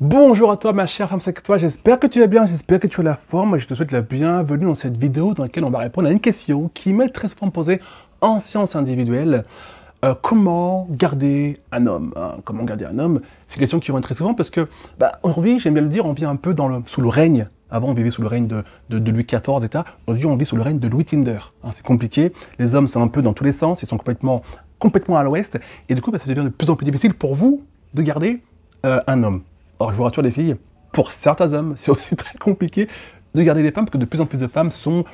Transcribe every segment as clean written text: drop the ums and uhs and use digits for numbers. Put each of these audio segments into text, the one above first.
Bonjour à toi ma chère femme 5 étoiles, j'espère que tu vas bien, j'espère que tu as la forme. Je te souhaite la bienvenue dans cette vidéo dans laquelle on va répondre à une question qui m'est très souvent posée en sciences individuelles. Comment garder un homme Comment garder un homme? C'est une question qui revient très souvent parce que aujourd'hui, j'aime bien le dire, on vit un peu sous le règne. Avant, on vivait sous le règne de Louis XIV, etc. Aujourd'hui, on vit sous le règne de Louis Tinder. C'est compliqué, les hommes sont un peu dans tous les sens, ils sont complètement à l'ouest. Et du coup, ça devient de plus en plus difficile pour vous de garder un homme. Or, je vous rassure les filles, pour certains hommes, c'est aussi très compliqué de garder des femmes, parce que de plus en plus de femmes sont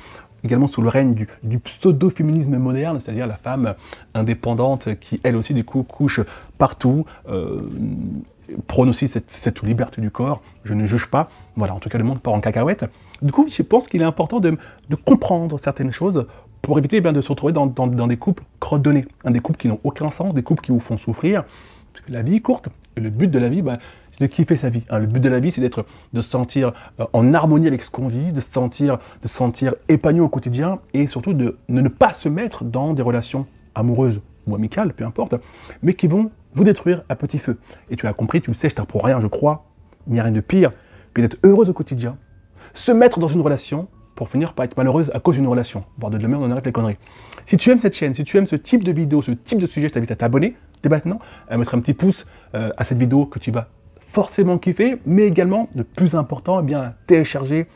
également sous le règne du pseudo-féminisme moderne, c'est-à-dire la femme indépendante qui, elle aussi, du coup, couche partout, prône aussi cette liberté du corps. Je ne juge pas. Voilà, en tout cas, le monde part en cacahuète. Du coup, je pense qu'il est important de comprendre certaines choses pour éviter de se retrouver dans des couples crottes de nez, des couples qui n'ont aucun sens, des couples qui vous font souffrir. Parce que la vie est courte, et le but de la vie, c'est de kiffer sa vie. Le but de la vie, c'est de se sentir en harmonie avec ce qu'on vit, de se sentir épanoui au quotidien, et surtout de ne pas se mettre dans des relations amoureuses ou amicales, peu importe, mais qui vont vous détruire à petit feu. Et tu l'as compris, tu le sais, je t'apprends rien, je crois, il n'y a rien de pire que d'être heureuse au quotidien, se mettre dans une relation pour finir par être malheureuse à cause d'une relation. Bordel de merde, on arrête les conneries. Si tu aimes cette chaîne, si tu aimes ce type de vidéo, ce type de sujet, je t'invite à t'abonner dès maintenant, à mettre un petit pouce à cette vidéo que tu vas forcément kiffer, mais également, le plus important, télécharger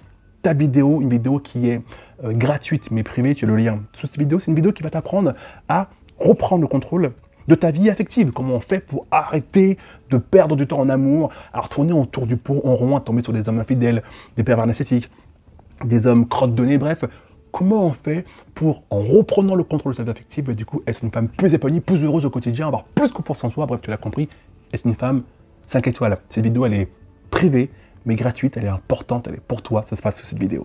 ta vidéo, une vidéo qui est gratuite mais privée, tu as le lien sous cette vidéo. C'est une vidéo qui va t'apprendre à reprendre le contrôle de ta vie affective. Comment on fait pour arrêter de perdre du temps en amour, à retourner autour du pot en rond, à tomber sur des hommes infidèles, des pervers narcissiques, des hommes crottes de nez, bref. Comment on fait pour, en reprenant le contrôle de sa vie affective, du coup, être une femme plus épanouie, plus heureuse au quotidien, avoir plus confiance en soi, bref, tu l'as compris, être une femme 5 étoiles. Cette vidéo, elle est privée, mais gratuite, elle est importante, elle est pour toi, ça se passe sur cette vidéo.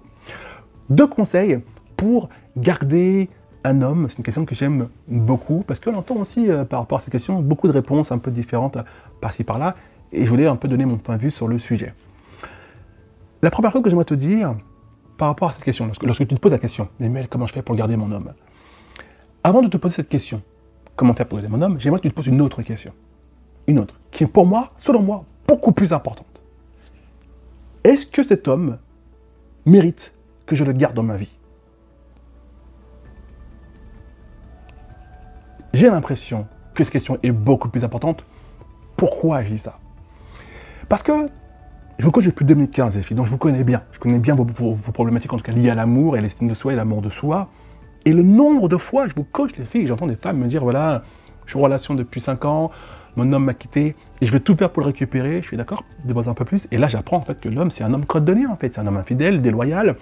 2 conseils pour garder un homme, c'est une question que j'aime beaucoup, parce qu'on entend aussi, par rapport à cette question, beaucoup de réponses un peu différentes par-ci par-là, et je voulais un peu donner mon point de vue sur le sujet. La première chose que j'aimerais te dire, par rapport à cette question, lorsque tu te poses la question, Emmanuel, comment je fais pour garder mon homme? Avant de te poser cette question, comment faire pour garder mon homme, j'aimerais que tu te poses une autre question. Une autre, qui est pour moi, selon moi, beaucoup plus importante. Est-ce que cet homme mérite que je le garde dans ma vie? J'ai l'impression que cette question est beaucoup plus importante. Pourquoi je dis ça? Parce que je vous coach depuis 2015, les filles, donc je vous connais bien. Je connais bien vos problématiques, en tout cas liées à l'amour et à l'estime de soi et l'amour de soi. Et le nombre de fois, je vous coach, les filles, j'entends des femmes me dire, voilà, je suis en relation depuis 5 ans, mon homme m'a quitté, et je vais tout faire pour le récupérer, je suis d'accord, déposer un peu plus. Et là, j'apprends en fait que l'homme, c'est un homme crotte de nez, en fait. C'est un homme infidèle, déloyal,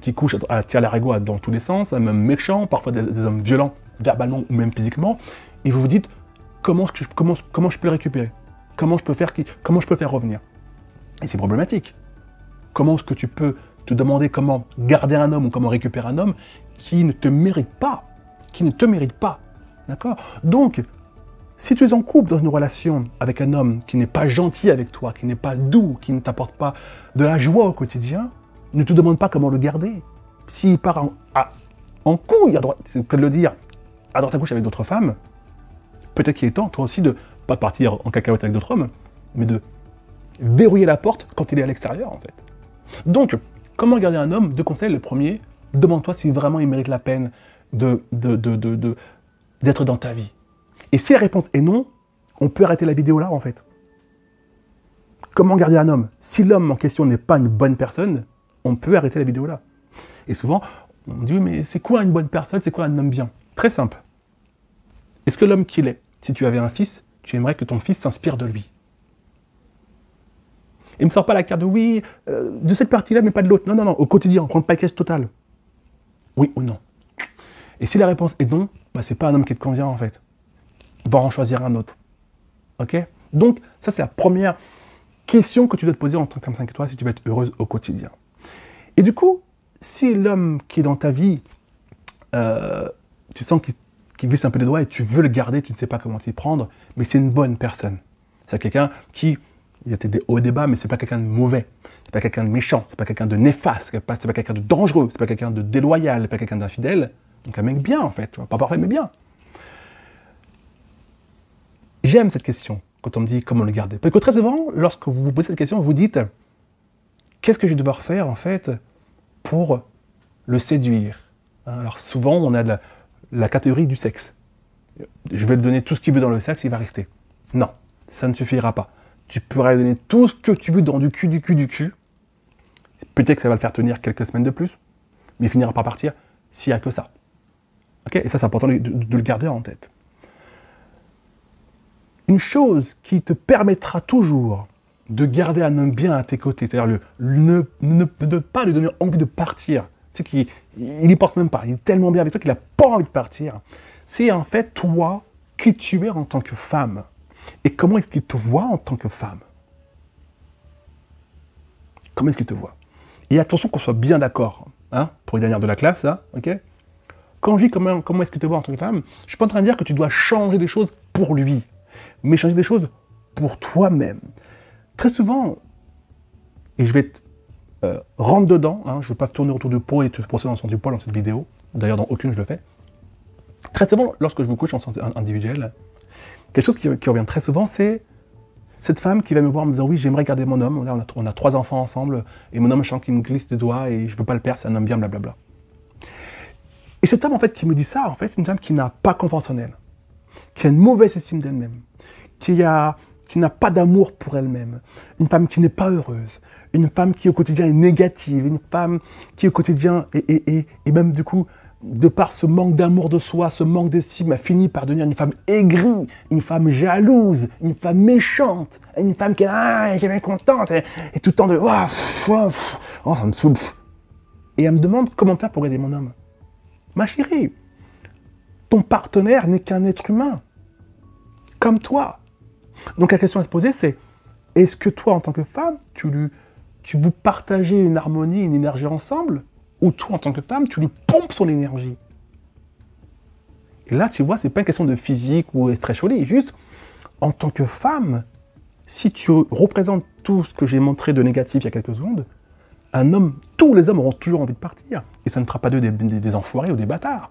qui couche à tirer l'arigot dans tous les sens, un homme méchant, parfois des hommes violents, verbalement ou même physiquement. Et vous vous dites, comment je peux le récupérer? Comment je peux faire revenir? Et c'est problématique. Comment est-ce que tu peux te demander comment garder un homme ou comment récupérer un homme qui ne te mérite pas? D'accord? Donc, si tu es en couple dans une relation avec un homme qui n'est pas gentil avec toi, qui n'est pas doux, qui ne t'apporte pas de la joie au quotidien, ne te demande pas comment le garder. S'il part en couille, c'est le cas de le dire, à droite à gauche avec d'autres femmes, peut-être qu'il est temps, toi aussi, de ne pas partir en cacahuète avec d'autres hommes, mais de verrouiller la porte quand il est à l'extérieur, en fait. Donc, comment garder un homme? 2 conseils. Le premier, demande-toi si vraiment il mérite la peine d'être dans ta vie. Et si la réponse est non, on peut arrêter la vidéo là, en fait. Comment garder un homme? Si l'homme en question n'est pas une bonne personne, on peut arrêter la vidéo là. Et souvent, on me dit, oui, mais c'est quoi une bonne personne? C'est quoi un homme bien? Très simple. Est-ce que l'homme qu'il est, si tu avais un fils, tu aimerais que ton fils s'inspire de lui? Et ne me sort pas la carte de oui, de cette partie-là, mais pas de l'autre. Non, non, non, au quotidien, on prend le package total. Oui ou non? Et si la réponse est non, c'est pas un homme qui te convient, en fait. Va en choisir un autre. Ok? Donc, ça, c'est la première question que tu dois te poser en tant que femme 5 étoiles si tu veux être heureuse au quotidien. Et du coup, si l'homme qui est dans ta vie, tu sens qu'il glisse un peu les doigts et tu veux le garder, tu ne sais pas comment t'y prendre, mais c'est une bonne personne. C'est quelqu'un qui, il y a des hauts et des bas, mais c'est pas quelqu'un de mauvais, c'est pas quelqu'un de méchant, c'est pas quelqu'un de néfaste, c'est pas quelqu'un de dangereux, c'est pas quelqu'un de déloyal, c'est pas quelqu'un d'infidèle. Donc un mec bien, en fait, tu vois, pas parfait, mais bien. J'aime cette question. quand on me dit comment le garder. Parce que très souvent, lorsque vous vous posez cette question, vous dites qu'est-ce que je vais devoir faire en fait pour le séduire? Alors souvent, on a la catégorie du sexe. Je vais lui donner tout ce qu'il veut dans le sexe, il va rester. Non, ça ne suffira pas. Tu pourras lui donner tout ce que tu veux dans du cul, du cul, du cul. Peut-être que ça va le faire tenir quelques semaines de plus, mais il finira par partir s'il n'y a que ça. Okay, et ça, c'est important de le garder en tête. Une chose qui te permettra toujours de garder un homme bien à tes côtés, c'est-à-dire ne pas lui donner envie de partir, tu sais qu'il n'y pense même pas, il est tellement bien avec toi qu'il n'a pas envie de partir, c'est en fait toi qui tu es en tant que femme. Et comment est-ce qu'il te voit en tant que femme? Comment est-ce qu'il te voit? Et attention qu'on soit bien d'accord, hein, pour les dernières de la classe, hein, ok? Quand je dis comment est-ce qu'il te voit en tant que femme, je ne suis pas en train de dire que tu dois changer des choses pour lui, mais changer des choses pour toi-même. Très souvent, et je vais te rentrer dedans, hein, je ne veux pas te tourner autour du pot et te procéder dans le sens du poil dans cette vidéo, d'ailleurs dans aucune je le fais. Très souvent, lorsque je vous coach en santé individuelle, quelque chose qui revient très souvent, c'est cette femme qui va me voir en me disant « Oui, j'aimerais garder mon homme, là, on a 3 enfants ensemble, et mon homme, je sens qu'il me glisse des doigts, et je ne veux pas le perdre, c'est un homme bien, blablabla. » Et cette femme, en fait, qui me dit ça, en fait, c'est une femme qui n'a pas confiance en elle, qui a une mauvaise estime d'elle-même, qui n'a pas d'amour pour elle-même, une femme qui n'est pas heureuse, une femme qui au quotidien est négative, une femme qui au quotidien, et même du coup, de par ce manque d'amour de soi, ce manque d'estime, a fini par devenir une femme aigrie, une femme jalouse, une femme méchante, une femme qui est jamais contente, et tout le temps de oh, ça me saoule. Et elle me demande comment faire pour aider mon homme. Ma chérie, ton partenaire n'est qu'un être humain, comme toi. Donc la question à se poser, c'est est-ce que toi, en tant que femme, tu vous partagez une harmonie, une énergie ensemble, ou toi, en tant que femme, tu lui pompes son énergie? Et là, tu vois, c'est pas une question de physique ou être très jolie, juste en tant que femme, si tu représentes tout ce que j'ai montré de négatif il y a quelques secondes, un homme, tous les hommes auront toujours envie de partir, et ça ne fera pas d'eux des enfoirés ou des bâtards.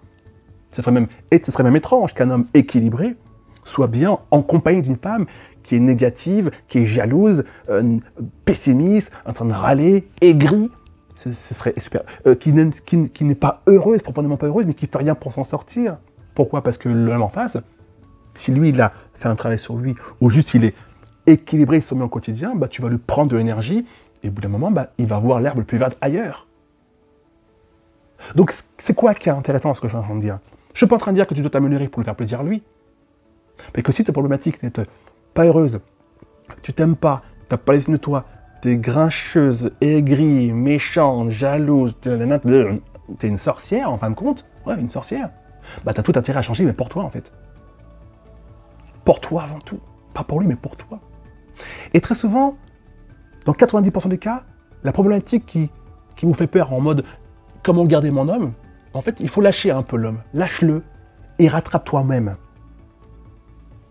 Ce serait même étrange qu'un homme équilibré soit bien en compagnie d'une femme qui est négative, qui est jalouse, pessimiste, en train de râler, aigrie. Ce serait super. Qui n'est pas heureuse, profondément pas heureuse, mais qui fait rien pour s'en sortir. Pourquoi? Parce que l'homme en face, si lui, il a fait un travail sur lui, ou juste il est équilibré, il se met au quotidien, bah, tu vas lui prendre de l'énergie, et au bout d'un moment, bah, il va voir l'herbe le plus verte ailleurs. Donc, c'est quoi qui est intéressant, ce que je suis en train de dire? Je ne suis pas en train de dire que tu dois t'améliorer pour lui faire plaisir à lui. Parce que si ta problématique n'est pas heureuse, tu t'aimes pas, tu n'as pas l'estime de toi, tu es grincheuse, aigrie, méchante, jalouse, tu es une sorcière en fin de compte, ouais, une sorcière, bah tu as tout intérêt à changer, mais pour toi en fait. Pour toi avant tout. Pas pour lui, mais pour toi. Et très souvent, dans 90% des cas, la problématique qui vous fait peur en mode comment garder mon homme, en fait, il faut lâcher un peu l'homme. Lâche-le et rattrape toi-même.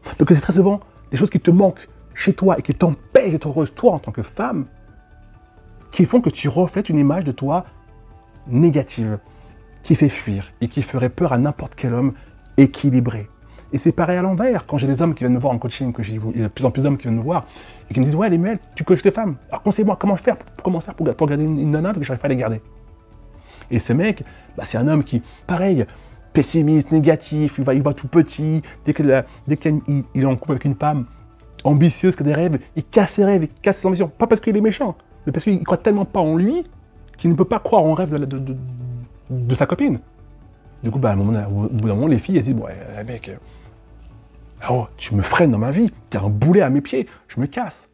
Parce que c'est très souvent des choses qui te manquent chez toi et qui t'empêchent d'être heureuse, toi, en tant que femme, qui font que tu reflètes une image de toi négative, qui fait fuir et qui ferait peur à n'importe quel homme équilibré. Et c'est pareil à l'envers, quand j'ai des hommes qui viennent me voir en coaching, il y a de plus en plus d'hommes qui viennent me voir et qui me disent « Ouais, Lémuel, tu coaches les femmes. Alors conseille-moi, comment faire pour garder une nana parce que je n'arrive pas à les garder ?» Et ce mec, bah, c'est un homme qui, pareil, pessimiste, négatif, il va tout petit, dès qu'il est en couple avec une femme ambitieuse qui a des rêves, il casse ses rêves, il casse ses ambitions. Pas parce qu'il est méchant, mais parce qu'il ne croit tellement pas en lui qu'il ne peut pas croire en rêve de sa copine. Du coup, bah, au bout d'un moment, les filles, elles disent, bon, mec, oh, tu me freines dans ma vie, t'as un boulet à mes pieds, je me casse.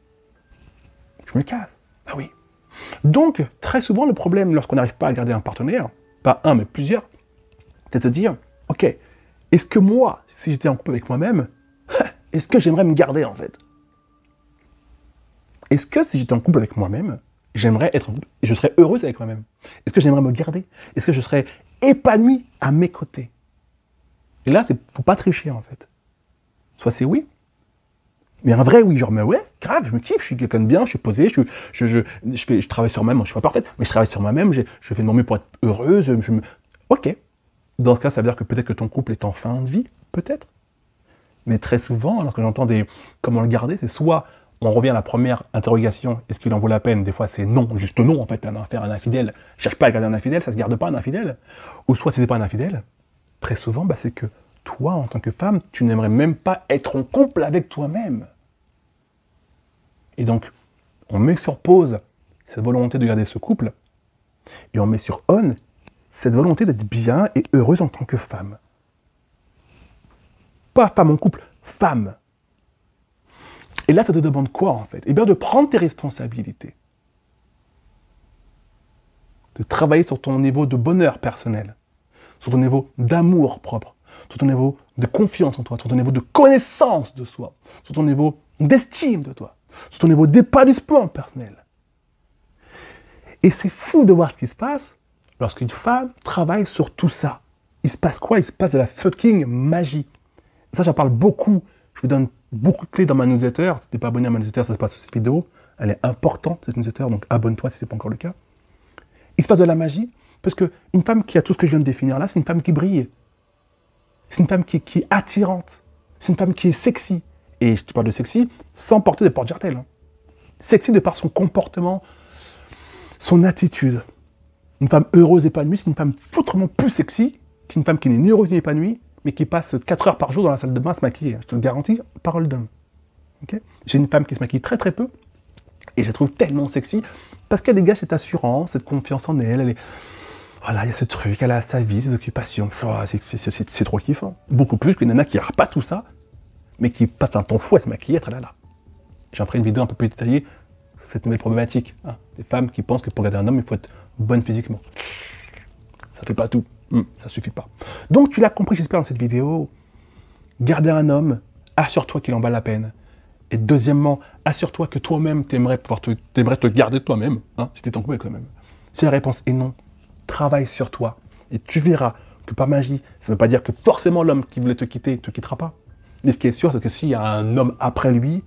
Je me casse. Ah oui. Donc, très souvent, le problème, lorsqu'on n'arrive pas à garder un partenaire, pas un, mais plusieurs, c'est de se dire, ok, est-ce que moi, si j'étais en couple avec moi-même, est-ce que j'aimerais me garder, en fait? Est-ce que si j'étais en couple avec moi-même, je serais heureuse avec moi-même? Est-ce que j'aimerais me garder? Est-ce que je serais épanoui à mes côtés? Et là, il ne faut pas tricher, en fait. Soit c'est oui, mais un vrai oui, genre, mais ouais, grave, je me kiffe, je suis quelqu'un de bien, je suis posé, je travaille sur moi-même, je suis pas parfaite, mais je travaille sur moi-même, je fais de mon mieux pour être heureuse, Ok. Dans ce cas, ça veut dire que peut-être que ton couple est en fin de vie, peut-être. Mais très souvent, lorsque j'entends des comment le garder, c'est soit on revient à la première interrogation, est-ce qu'il en vaut la peine? Des fois, c'est non, juste non, en fait, un affaire, un infidèle. Cherche pas à garder un infidèle, ça se garde pas un infidèle. Ou soit, si c'est pas un infidèle, très souvent, bah, c'est que toi, en tant que femme, tu n'aimerais même pas être en couple avec toi-même. Et donc, on met sur pause cette volonté de garder ce couple, et on met sur on cette volonté d'être bien et heureuse en tant que femme. Pas femme en couple, femme. Et là, ça te demande quoi, en fait? Eh bien, de prendre tes responsabilités. De travailler sur ton niveau de bonheur personnel, sur ton niveau d'amour propre, sur ton niveau de confiance en toi, sur ton niveau de connaissance de soi, sur ton niveau d'estime de toi, sur ton niveau d'épanouissement personnel. Et c'est fou de voir ce qui se passe lorsqu'une femme travaille sur tout ça. Il se passe quoi? Il se passe de la fucking magie. Ça, j'en parle beaucoup. Je vous donne beaucoup de clés dans ma newsletter. Si tu n'es pas abonné à ma newsletter, ça se passe sur cette vidéo. Elle est importante, cette newsletter, donc abonne-toi si ce n'est pas encore le cas. Il se passe de la magie, parce qu'une femme qui a tout ce que je viens de définir là, c'est une femme qui brille. C'est une femme qui est attirante. C'est une femme qui est sexy. Et je te parle de sexy sans porter de porte-jartel. Hein. Sexy de par son comportement, son attitude. Une femme heureuse, épanouie, c'est une femme foutrement plus sexy qu'une femme qui n'est ni heureuse ni épanouie, mais qui passe 4 heures par jour dans la salle de bain à se maquiller. Je te le garantis, parole d'homme. Okay, j'ai une femme qui se maquille très très peu, et je la trouve tellement sexy, parce qu'elle dégage cette assurance, cette confiance en elle. Elle est... Voilà, il y a ce truc, elle a sa vie, ses occupations. Oh, c'est trop kiffant. Beaucoup plus qu'une nana qui n'a pas tout ça, mais qui passe un temps fou à se maquiller, être là. J'en ferai une vidéo un peu plus détaillée sur cette nouvelle problématique. Hein, des femmes qui pensent que pour garder un homme, il faut être bonne physiquement. Ça fait pas tout. Ça suffit pas. Donc tu l'as compris, j'espère, dans cette vidéo. Garder un homme, assure-toi qu'il en vaut la peine. Et deuxièmement, assure-toi que toi-même, t'aimerais te garder toi-même, hein, si t'es en couple avec toi-même. Si la réponse est non, travaille sur toi. Et tu verras que par magie, ça ne veut pas dire que forcément l'homme qui voulait te quitter ne te quittera pas. Mais ce qui est sûr, c'est que s'il y a un homme après lui,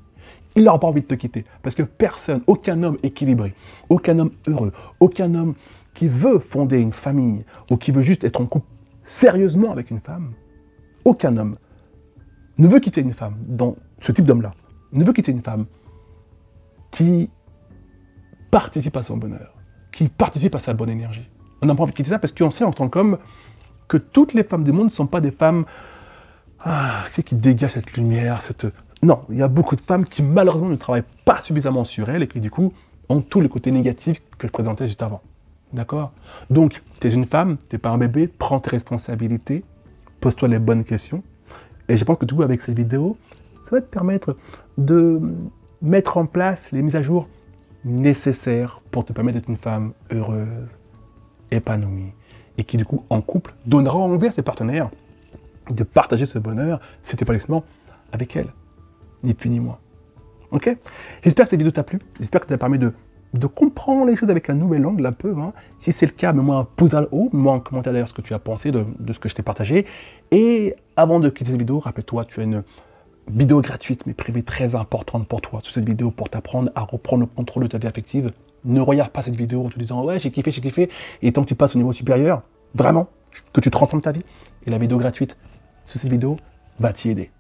il n'aura pas envie de te quitter. Parce que personne, aucun homme équilibré, aucun homme heureux, aucun homme qui veut fonder une famille ou qui veut juste être en couple sérieusement avec une femme, aucun homme ne veut quitter une femme, dans ce type d'homme-là, ne veut quitter une femme qui participe à son bonheur, qui participe à sa bonne énergie. On n'a pas envie de quitter ça parce qu'on sait en tant qu'homme que toutes les femmes du monde ne sont pas des femmes qui dégagent cette lumière, Non, il y a beaucoup de femmes qui malheureusement ne travaillent pas suffisamment sur elles et qui du coup ont tous les côtés négatifs que je présentais juste avant. D'accord? Donc, tu es une femme, tu n'es pas un bébé, prends tes responsabilités, pose-toi les bonnes questions. Et je pense que du coup, avec cette vidéo, ça va te permettre de mettre en place les mises à jour nécessaires pour te permettre d'être une femme heureuse, épanouie, et qui du coup, en couple, donnera envie à ses partenaires de partager ce bonheur, cet épanouissement avec elle. Ni plus ni moins. Ok? J'espère que cette vidéo t'a plu, j'espère que ça t'a permis de comprendre les choses avec un nouvel angle un peu. Hein. Si c'est le cas, mets-moi un pouce en haut, mets-moi en commentaire d'ailleurs ce que tu as pensé de ce que je t'ai partagé. Et avant de quitter cette vidéo, rappelle-toi, tu as une vidéo gratuite mais privée très importante pour toi. Sur cette vidéo, pour t'apprendre à reprendre le contrôle de ta vie affective. Ne regarde pas cette vidéo en te disant « Ouais, j'ai kiffé ». Et tant que tu passes au niveau supérieur, vraiment, que tu transformes ta vie. Et la vidéo gratuite sur cette vidéo va t'y aider.